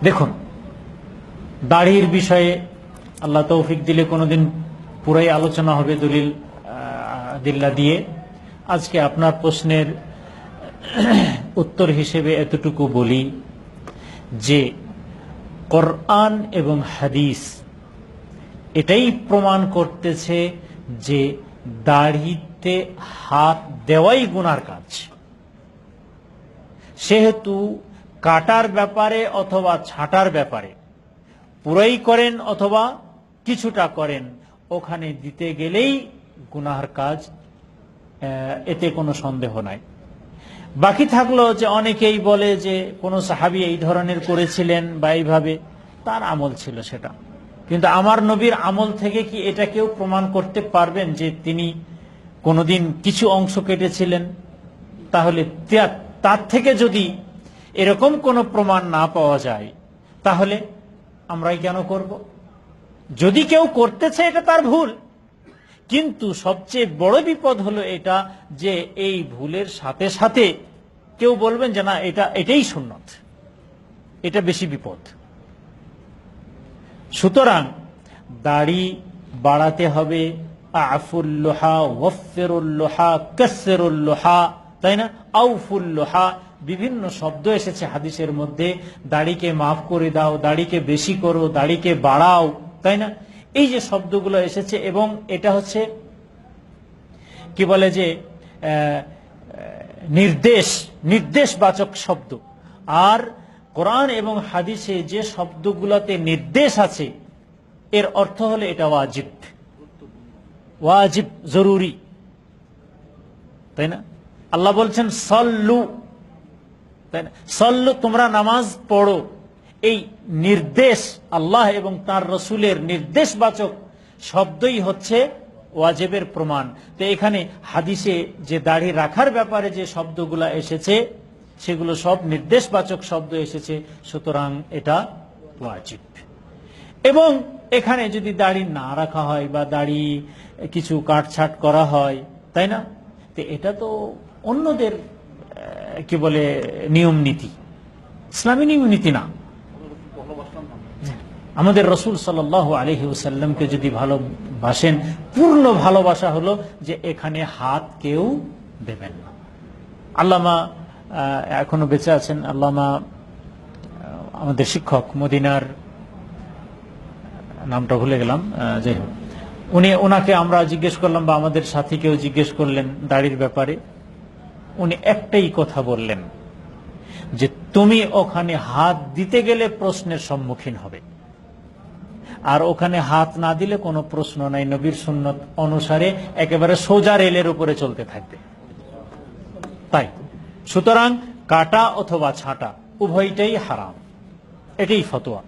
দেখুন, দাড়ির বিষয়ে আল্লাহ তৌফিক দিলে কোনোদিন পুরাই আলোচনা হবে দলিল দিল্লা দিয়ে। আজকে আপনার প্রশ্নের উত্তর হিসেবে এতটুকু বলি যে কোরআন এবং হাদিস এটাই প্রমাণ করতেছে যে দাড়িতে হাত দেওয়াই গুনার কাজ। সেহেতু কাটার ব্যাপারে অথবা ছাঁটার ব্যাপারে পুরাই করেন অথবা কিছুটা করেন, ওখানে দিতে গেলেই গুনাহর কাজ, এতে কোনো সন্দেহ নাই। বাকি থাকলো যে অনেকেই বলে যে কোন সাহাবী এই ধরনের করেছিলেন বা এইভাবে, তার আমল ছিল সেটা, কিন্তু আমার নবীর আমল থেকে কি এটা কেউ প্রমাণ করতে পারবেন যে তিনি কোনোদিন কিছু অংশ কেটেছিলেন? তাহলে তার থেকে যদি এরকম কোনো প্রমাণ না পাওয়া যায় তাহলে আমরাই কেন করব? যদি কেউ করতেছে এটা তার ভুল, কিন্তু সবচেয়ে বড় বিপদ হলো এটা যে এই ভুলের সাথে সাথে কেউ বলবেন যে না এটাই সুন্নত, এটা বেশি বিপদ। সুতরাং দাড়ি বাড়াতে হবে, আফুল্লোহা ওয়ফিরুল্লোহা কাসসিরুল্লোহা, তাই না? আউফুল্লোহা, বিভিন্ন শব্দ এসেছে হাদিসের মধ্যে। দাড়িকে মাফ করে দাও, দাড়িকে বেশি করো, দাড়িকে বাড়াও, তাই না? এই যে শব্দগুলো এসেছে, এবং এটা হচ্ছে কি বলে যে নির্দেশবাচক শব্দ। আর কোরআন এবং হাদিসে যে শব্দগুলোতে নির্দেশ আছে এর অর্থ হলো এটা ওয়াজিব, জরুরি, তাই না? আল্লাহ বলছেন সল্লু, তাই না? সল্লু, তোমরা নামাজ পড়ো। এই নির্দেশ আল্লাহ এবং তার রসুলের নির্দেশবাচক শব্দই হচ্ছে ওয়াজিবের প্রমাণ। তো এখানে হাদিসে যে দাড়ি রাখার ব্যাপারে যে শব্দগুলো এসেছে সেগুলো সব নির্দেশবাচক শব্দ এসেছে, সুতরাং এটা ওয়াজিব। এবং এখানে যদি দাড়ি না রাখা হয় বা দাড়ি কিছু কাটছাট করা হয়, তাই না, তো এটা তো অন্যদের কি বলে নিয়ম নীতি, ইসলামী নিয়ম নীতি না। আমাদের রসুল সাল্লাল্লাহু আলাইহি ওয়াসাল্লামকে যদি ভালোবাসেন, পূর্ণ ভালোবাসা হলো যে এখানে হাত কেউ দেবেন না। আল্লামা এখনো বেঁচে আছেন, আল্লামা আমাদের শিক্ষক, মদিনার নামটা ভুলে গেলাম, যাই হোক, ওনাকে আমরা জিজ্ঞেস করলাম বা আমাদের সাথী কেউ জিজ্ঞেস করলেন দাড়ির ব্যাপারে। উনি একটাই কথা বললেন যে তুমি ওখানে হাত দিতে গেলে প্রশ্নের সম্মুখীন হবে, আর ওখানে হাত না দিলে কোনো প্রশ্ন নাই, নবীর সুন্নত অনুসারে একেবারে সোজা রেলের উপরে চলতে থাকবে। তাই সুতরাং কাটা অথবা ছাঁটা উভয়টাই হারাম, এটাই ফতোয়া।